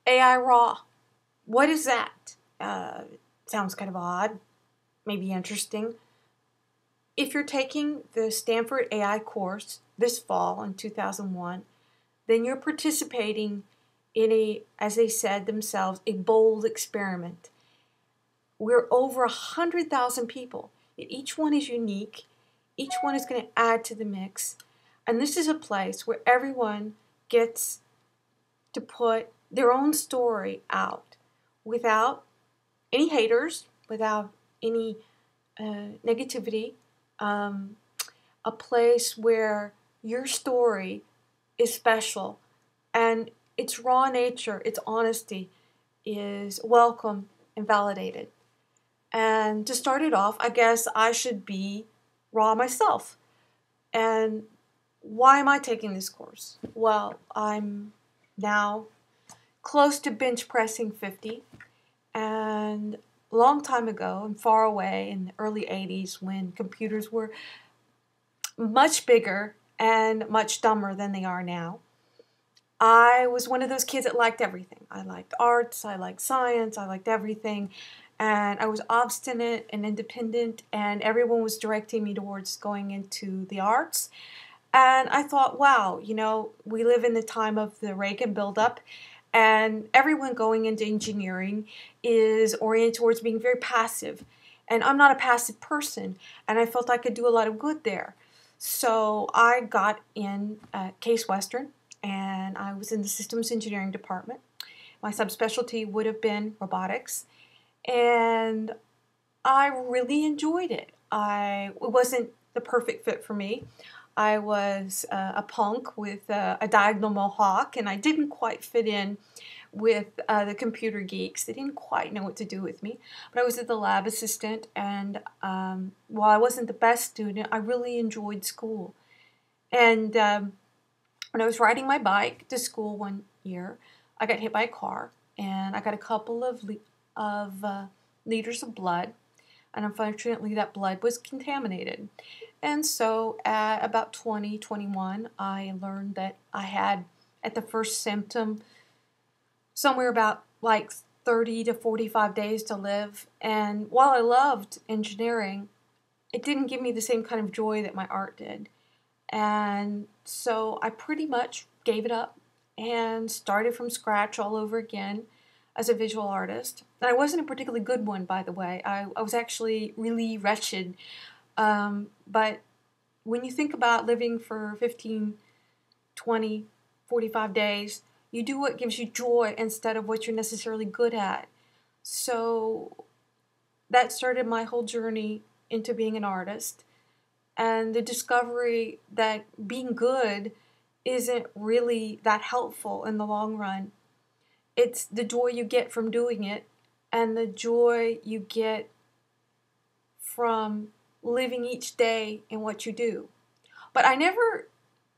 AI raw. What is that? Sounds kind of odd, maybe interesting. If you're taking the Stanford AI course this fall in 2001, then you're participating in a, as they said themselves, a bold experiment. We're over 100,000 people. Each one is unique. Each one is going to add to the mix. And this is a place where everyone gets to put their own story out without any haters, without any negativity. A place where your story is special and its raw nature, its honesty is welcome and validated. And to start it off, I guess I should be raw myself. And why am I taking this course? Well, I'm now close to bench pressing 50. And a long time ago and far away in the early 80s when computers were much bigger and much dumber than they are now, I was one of those kids that liked everything. I liked arts, I liked science, I liked everything. And I was obstinate and independent, and everyone was directing me towards going into the arts. And I thought, wow, we live in the time of the Reagan buildup, and everyone going into engineering is oriented towards being very passive. And I'm not a passive person, and I felt I could do a lot of good there. So I got in Case Western, and I was in the systems engineering department. My subspecialty would have been robotics, and I really enjoyed it. It wasn't the perfect fit for me. I was a punk with a diagonal mohawk, and I didn't quite fit in with the computer geeks. They didn't quite know what to do with me. But I was the lab assistant, and while I wasn't the best student, I really enjoyed school. And when I was riding my bike to school one year, I got hit by a car, and I got a couple of liters of blood, and unfortunately that blood was contaminated. And so at about 20, 21, I learned that I had, at the first symptom, somewhere about like 30 to 45 days to live. And while I loved engineering, it didn't give me the same kind of joy that my art did. And so I pretty much gave it up and started from scratch all over again as a visual artist. And I wasn't a particularly good one, by the way. I was actually really wretched. But when you think about living for 15, 20, 45 days, you do what gives you joy instead of what you're necessarily good at. So that started my whole journey into being an artist. And the discovery that being good isn't really that helpful in the long run. It's the joy you get from doing it and the joy you get from living each day in what you do. But I never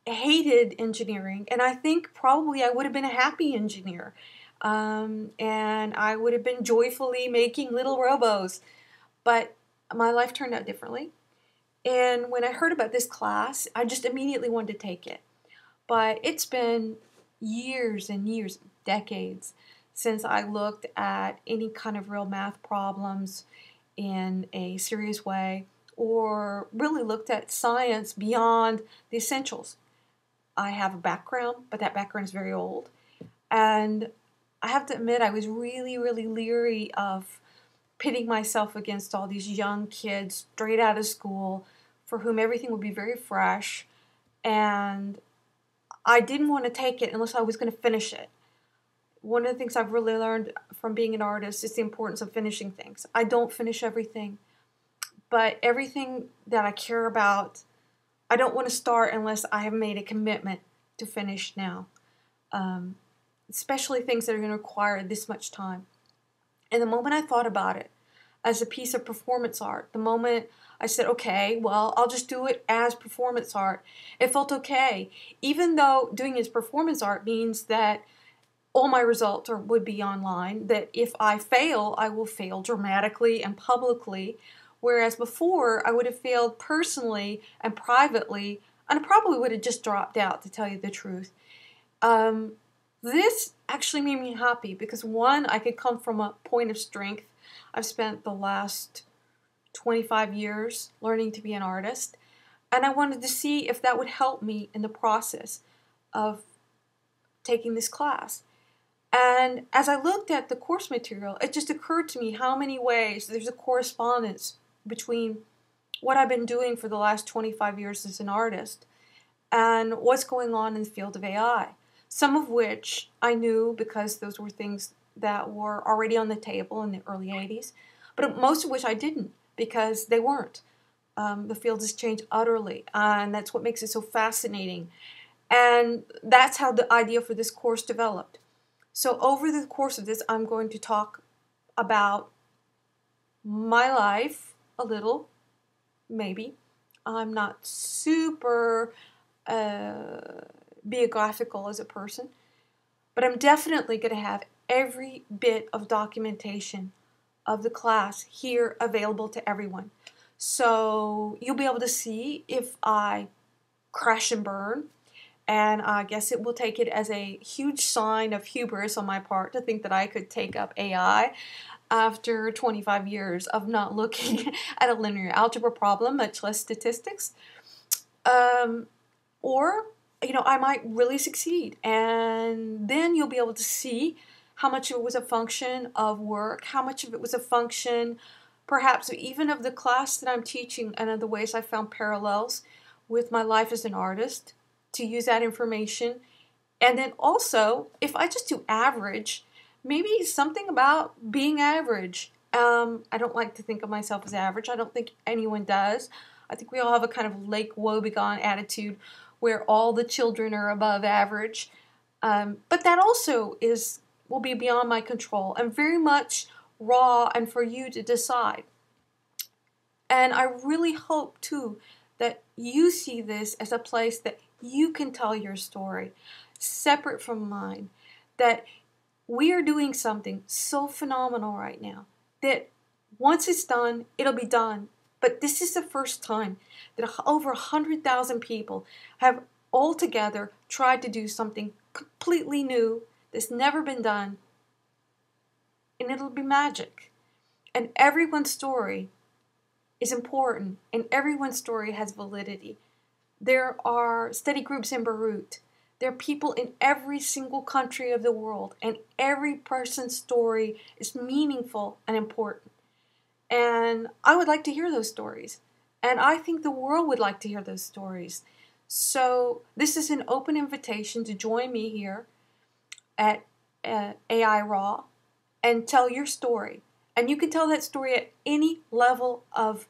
hated engineering, and I think probably I would have been a happy engineer. And I would have been joyfully making little robos. But my life turned out differently. And when I heard about this class, I just immediately wanted to take it. But it's been years and years, decades, since I looked at any kind of real math problems in a serious way, or really looked at science beyond the essentials. I have a background, but that background is very old. And I have to admit, I was really, really leery of pitting myself against all these young kids straight out of school for whom everything would be very fresh. And I didn't want to take it unless I was going to finish it. One of the things I've really learned from being an artist is the importance of finishing things. I don't finish everything, but everything that I care about, I don't want to start unless I have made a commitment to finish now. Especially things that are going to require this much time. And the moment I thought about it as a piece of performance art, the moment I said, okay, well, I'll just do it as performance art, it felt okay. Even though doing it as performance art means that all my results would be online, that if I fail, I will fail dramatically and publicly, whereas before I would have failed personally and privately, and I probably would have just dropped out, to tell you the truth. This actually made me happy because one, I could come from a point of strength. I've spent the last 25 years learning to be an artist, and I wanted to see if that would help me in the process of taking this class. And as I looked at the course material, it just occurred to me how many ways there's a correspondence between what I've been doing for the last 25 years as an artist and what's going on in the field of AI. Some of which I knew because those were things that were already on the table in the early 80s, but most of which I didn't because they weren't. The field has changed utterly, and that's what makes it so fascinating. And that's how the idea for this course developed. So over the course of this, I'm going to talk about my life a little, maybe. I'm not super biographical as a person, but I'm definitely going to have every bit of documentation of the class here available to everyone. So you'll be able to see if I crash and burn, and I guess it will take it as a huge sign of hubris on my part to think that I could take up AI after 25 years of not looking at a linear algebra problem, much less statistics. Or, I might really succeed. And then you'll be able to see how much of it was a function of work, how much of it was a function, perhaps even of the class that I'm teaching, and of the ways I found parallels with my life as an artist to use that information. And then also, if I just do average, maybe something about being average. I don't like to think of myself as average. I don't think anyone does. I think we all have a kind of Lake Wobegon attitude where all the children are above average. But that also will be beyond my control and very much raw and for you to decide. And I really hope, too, that you see this as a place that you can tell your story, separate from mine, that we are doing something so phenomenal right now that once it's done, it'll be done. But this is the first time that over 100,000 people have all together tried to do something completely new that's never been done, and it'll be magic. And everyone's story is important, and everyone's story has validity. There are study groups in Beirut. There are people in every single country of the world, and every person's story is meaningful and important. And I would like to hear those stories. And I think the world would like to hear those stories. So this is an open invitation to join me here at AI Raw and tell your story. And you can tell that story at any level of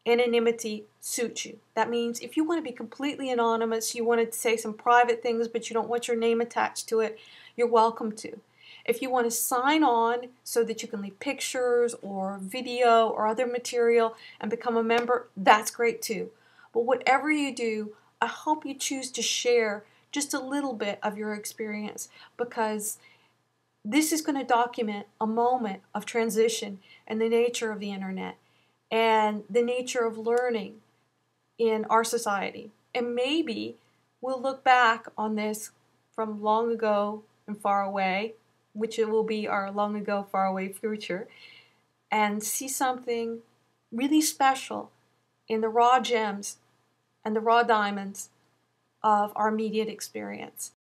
anonymity suits you. That means if you want to be completely anonymous, you want to say some private things, but you don't want your name attached to it, you're welcome to. If you want to sign on so that you can leave pictures or video or other material and become a member, that's great too. But whatever you do, I hope you choose to share just a little bit of your experience, because this is going to document a moment of transition and the nature of the internet and the nature of learning in our society. And maybe we'll look back on this from long ago and far away, which it will be our long ago, far away future, and see something really special in the raw gems and the raw diamonds of our immediate experience.